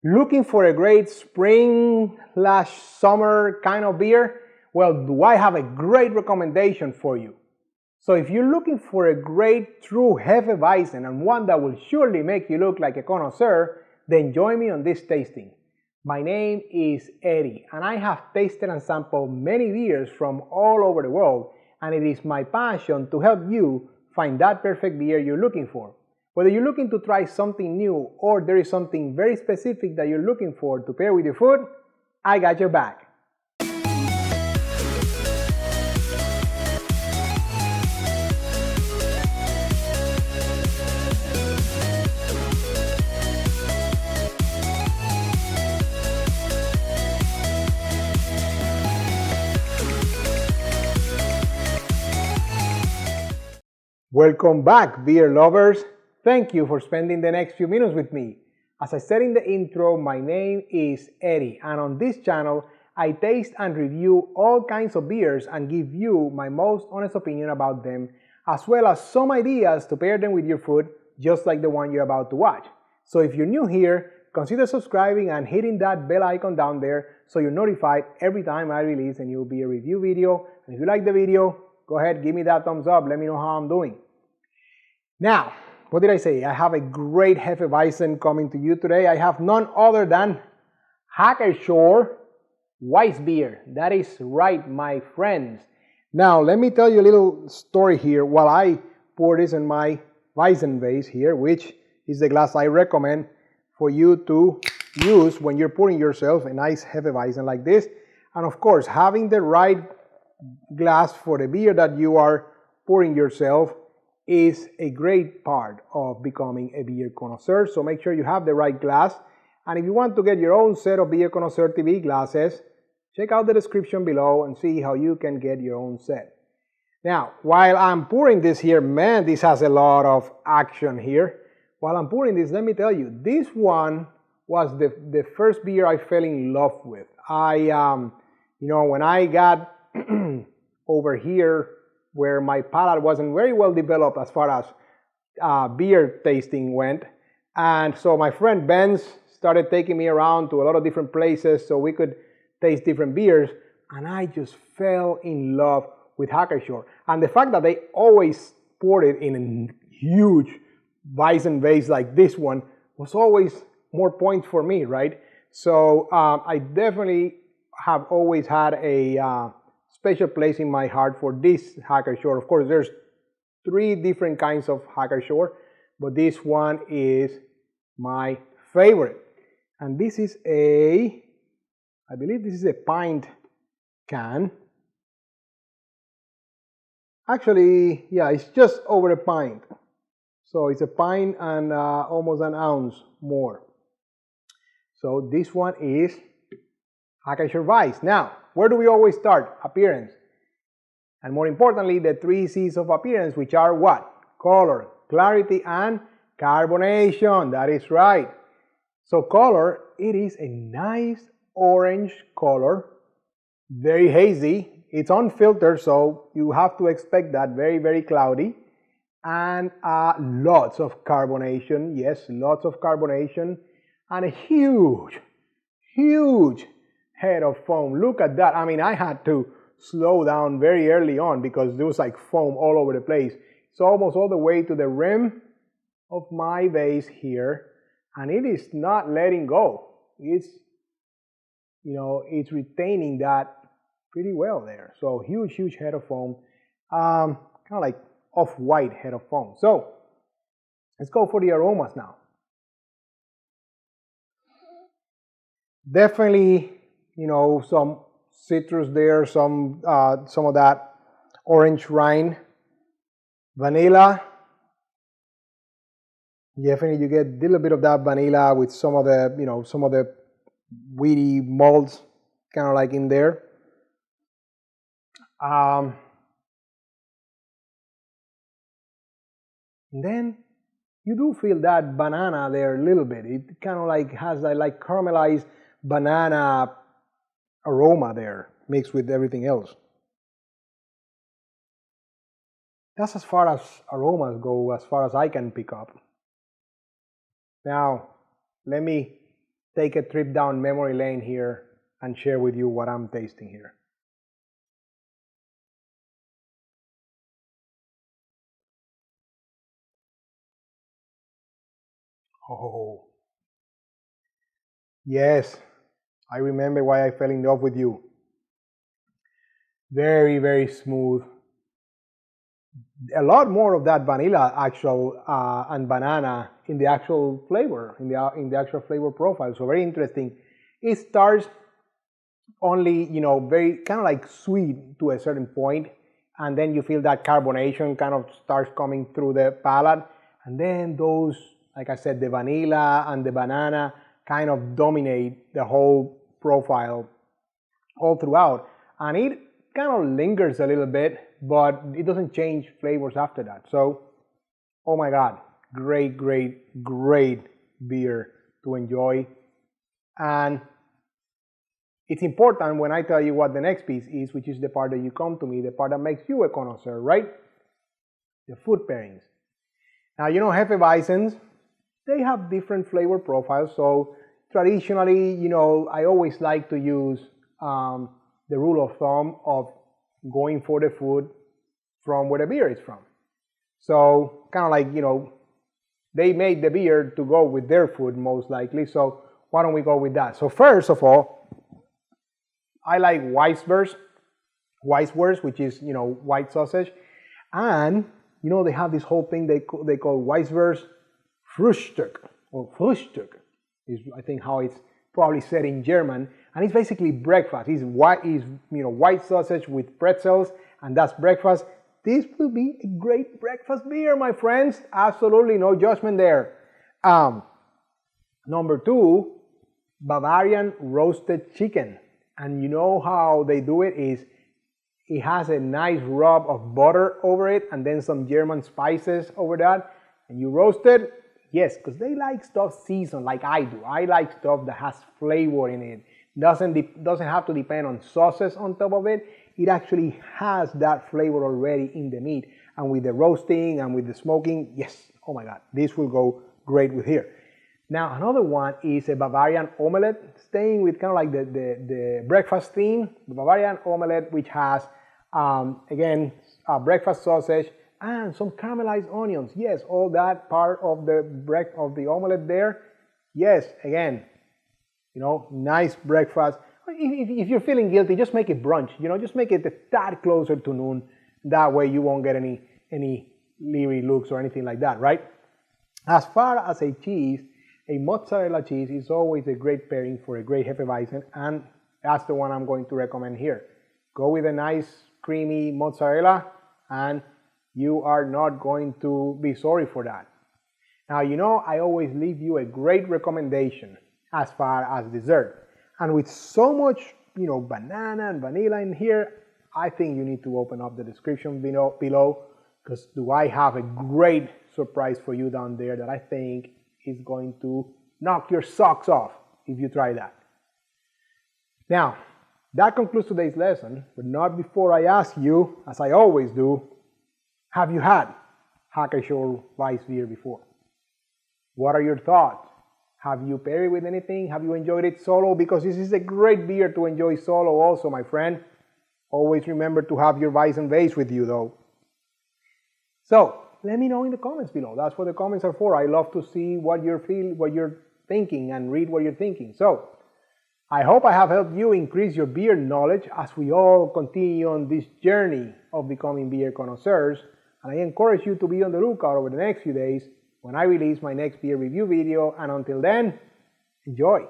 Looking for a great spring/summer kind of beer? Well, do I have a great recommendation for you. So if you're looking for a great true Hefeweizen and one that will surely make you look like a connoisseur, then join me on this tasting. My name is Eddie and I have tasted and sampled many beers from all over the world, and it is my passion to help you find that perfect beer you're looking for. Whether you're looking to try something new or there is something very specific that you're looking for to pair with your food, I got your back. Welcome back, beer lovers. Thank you for spending the next few minutes with me. As I said in the intro, my name is Eddie, and on this channel, I taste and review all kinds of beers and give you my most honest opinion about them, as well as some ideas to pair them with your food, just like the one you're about to watch. So if you're new here, consider subscribing and hitting that bell icon down there so you're notified every time I release a new beer review video. And if you like the video, go ahead, give me that thumbs up, let me know how I'm doing. Now, what did I say? I have a great Hefeweizen coming to you today. I have none other than Pschorr Weissbier. That is right, my friends. Now, let me tell you a little story here while I pour this in my Weizen vase here, which is the glass I recommend for you to use when you're pouring yourself a nice Hefeweizen like this. And of course, having the right glass for the beer that you are pouring yourself is a great part of becoming a beer connoisseur. So make sure you have the right glass. And if you want to get your own set of Beer Connoisseur TV glasses, check out the description below and see how you can get your own set. Now, while I'm pouring this here, man, this has a lot of action here. While I'm pouring this, let me tell you, this one was the first beer I fell in love with. When I got over here where my palate wasn't very well developed as far as beer tasting went, and so my friend Benz started taking me around to a lot of different places so we could taste different beers, and I just fell in love with Pschorr. And the fact that they always poured it in a huge Weizen vase like this one was always more points for me, right? So I definitely have always had a special place in my heart for this Pschorr. Of course, there's 3 different kinds of Pschorr, but this one is my favorite. And this is I believe this is a pint can. Actually, yeah, it's just over a pint. So it's a pint and almost an ounce more. So this one is Pschorr Weiss. Now, where do we always start? Appearance. And more importantly, the 3 C's of appearance, which are what? Color, clarity, and carbonation. That is right. So color, it is a nice orange color, very hazy. It's unfiltered, so you have to expect that very, very cloudy. And lots of carbonation. Yes, lots of carbonation. And a huge, huge head of foam. Look at that. I mean, I had to slow down very early on because there was like foam all over the place. It's almost all the way to the rim of my vase here, and it is not letting go. It's, it's retaining that pretty well there. So huge, huge head of foam, kind of like off-white head of foam. So let's go for the aromas now. Definitely, some citrus there, some of that orange rind, vanilla. Definitely, you get a little bit of that vanilla with some of the weedy malts, kind of like in there. And then you do feel that banana there a little bit. It kind of like has that like caramelized banana aroma there mixed with everything else. That's as far as aromas go, as far as I can pick up. Now, let me take a trip down memory lane here and share with you what I'm tasting here. Oh, yes, I remember why I fell in love with you. Very, very smooth. A lot more of that vanilla and banana in the actual flavor, in the actual flavor profile. So very interesting. It starts only, very kind of like sweet to a certain point, and then you feel that carbonation kind of starts coming through the palate, and then those, like I said, the vanilla and the banana kind of dominate the whole profile all throughout, and it kind of lingers a little bit, but it doesn't change flavors after that. So, oh my God, great, great, great beer to enjoy. And it's important when I tell you what the next piece is, which is the part that you come to me, the part that makes you a connoisseur, right? The food pairings. Now, Hefeweizens, they have different flavor profiles. So traditionally, I always like to use the rule of thumb of going for the food from where the beer is from. So kind of like, they made the beer to go with their food most likely. So why don't we go with that? So first of all, I like Weissbier, which is, white sausage. And, they have this whole thing they call Weissbier's Frühstück, or Frühstück is, I think, how it's probably said in German. And it's basically breakfast. It's white sausage with pretzels, and that's breakfast. This will be a great breakfast beer, my friends. Absolutely no judgment there. Number two, Bavarian roasted chicken. And you know how they do it is it has a nice rub of butter over it and then some German spices over that. And you roast it, yes, because they like stuff seasoned like I do. I like stuff that has flavor in it. Doesn't have to depend on sauces on top of it. It actually has that flavor already in the meat. And with the roasting and with the smoking, yes, oh my God, this will go great with here. Now another one is a Bavarian Omelette, staying with kind of like the breakfast theme. The Bavarian Omelette, which has, again, breakfast sausage and some caramelized onions. Yes, all that part of the omelette there. Yes, again, nice breakfast. If you're feeling guilty, just make it brunch. Just make it a tad closer to noon. That way you won't get any leery looks or anything like that, right? As far as a cheese, a mozzarella cheese is always a great pairing for a great Hefeweizen, and that's the one I'm going to recommend here. Go with a nice creamy mozzarella, and you are not going to be sorry for that. Now, I always leave you a great recommendation as far as dessert. And with so much, banana and vanilla in here, I think you need to open up the description below, because I have a great surprise for you down there that I think is going to knock your socks off if you try that. Now, that concludes today's lesson, but not before I ask you, as I always do, have you had Pschorr Weissbier before? What are your thoughts? Have you paired it with anything? Have you enjoyed it solo? Because this is a great beer to enjoy solo also, my friend. Always remember to have your Weizen base with you though. So, let me know in the comments below. That's what the comments are for. I love to see what you're thinking and read what you're thinking. So, I hope I have helped you increase your beer knowledge as we all continue on this journey of becoming beer connoisseurs. And I encourage you to be on the lookout over the next few days when I release my next beer review video. And until then, enjoy.